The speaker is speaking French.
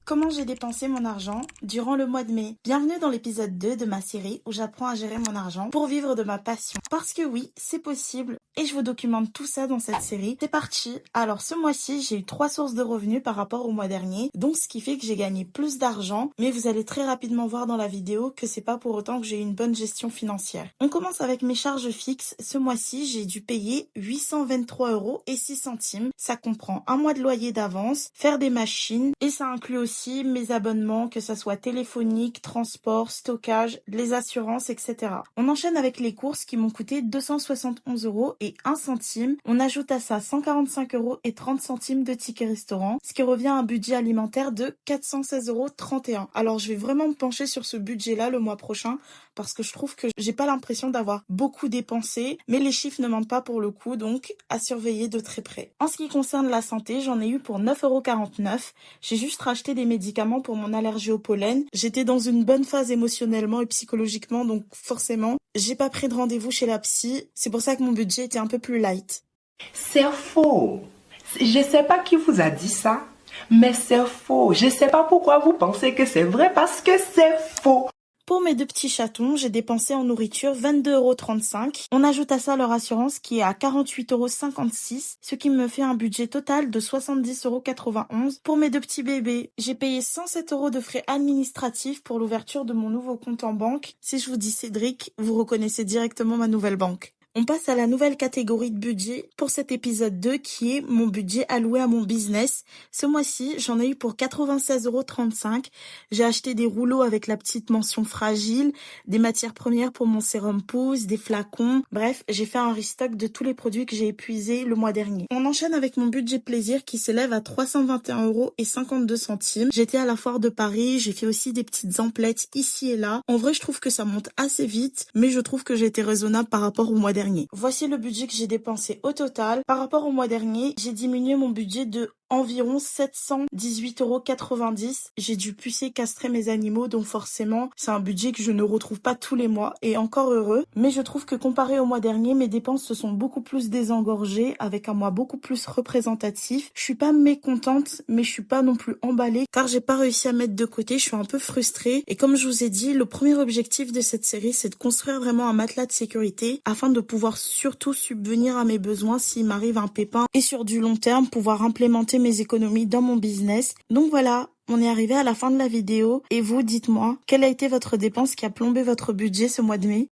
Comment j'ai dépensé mon argent durant le mois de mai. Bienvenue dans l'épisode 2 de ma série où j'apprends à gérer mon argent pour vivre de ma passion. Parce que oui, c'est possible et je vous documente tout ça dans cette série. C'est parti. Alors ce mois-ci, j'ai eu 3 sources de revenus par rapport au mois dernier, donc ce qui fait que j'ai gagné plus d'argent, mais vous allez très rapidement voir dans la vidéo que c'est pas pour autant que j'ai eu une bonne gestion financière. On commence avec mes charges fixes. Ce mois-ci, j'ai dû payer 823,06 €. Ça comprend un mois de loyer d'avance, faire des machines et ça inclut aussi mes abonnements, que ça soit téléphonique, transport, stockage, les assurances, etc. On enchaîne avec les courses qui m'ont coûté 271,01 €. On ajoute à ça 145,30 € de tickets restaurant, ce qui revient à un budget alimentaire de 416,31 €. Alors je vais vraiment me pencher sur ce budget-là le mois prochain parce que je trouve que j'ai pas l'impression d'avoir beaucoup dépensé, mais les chiffres ne mentent pas pour le coup, donc à surveiller de très près. En ce qui concerne la santé, j'en ai eu pour 9,49 €. J'ai juste racheté des médicaments pour mon allergie au pollen. J'étais dans une bonne phase émotionnellement et psychologiquement, donc forcément, j'ai pas pris de rendez-vous chez la psy. C'est pour ça que mon budget était un peu plus light. C'est faux. Je sais pas qui vous a dit ça, mais c'est faux. Je sais pas pourquoi vous pensez que c'est vrai parce que c'est faux. Pour mes 2 petits chatons, j'ai dépensé en nourriture 22,35 €. On ajoute à ça leur assurance qui est à 48,56 €, ce qui me fait un budget total de 70,91 €. Pour mes 2 petits bébés, j'ai payé 107 € de frais administratifs pour l'ouverture de mon nouveau compte en banque. Si je vous dis Cédric, vous reconnaissez directement ma nouvelle banque. On passe à la nouvelle catégorie de budget pour cet épisode 2 qui est mon budget alloué à mon business. Ce mois-ci, j'en ai eu pour 96,35 €. J'ai acheté des rouleaux avec la petite mention fragile, des matières premières pour mon sérum pousse, des flacons. Bref, j'ai fait un restock de tous les produits que j'ai épuisés le mois dernier. On enchaîne avec mon budget plaisir qui s'élève à 321,52 €. J'étais à la foire de Paris, j'ai fait aussi des petites emplettes ici et là. En vrai, je trouve que ça monte assez vite, mais je trouve que j'ai été raisonnable par rapport au mois dernier. Voici le budget que j'ai dépensé au total. Par rapport au mois dernier, j'ai diminué mon budget de environ 718,90 €. J'ai dû pucer castrer mes animaux, donc forcément, c'est un budget que je ne retrouve pas tous les mois, et encore heureux. Mais je trouve que comparé au mois dernier, mes dépenses se sont beaucoup plus désengorgées, avec un mois beaucoup plus représentatif. Je suis pas mécontente, mais je suis pas non plus emballée, car j'ai pas réussi à mettre de côté, je suis un peu frustrée. Et comme je vous ai dit, le premier objectif de cette série, c'est de construire vraiment un matelas de sécurité, afin de pouvoir surtout subvenir à mes besoins s'il m'arrive un pépin, et sur du long terme, pouvoir implémenter mes économies dans mon business. Donc voilà, on est arrivé à la fin de la vidéo et vous, dites-moi, quelle a été votre dépense qui a plombé votre budget ce mois de mai?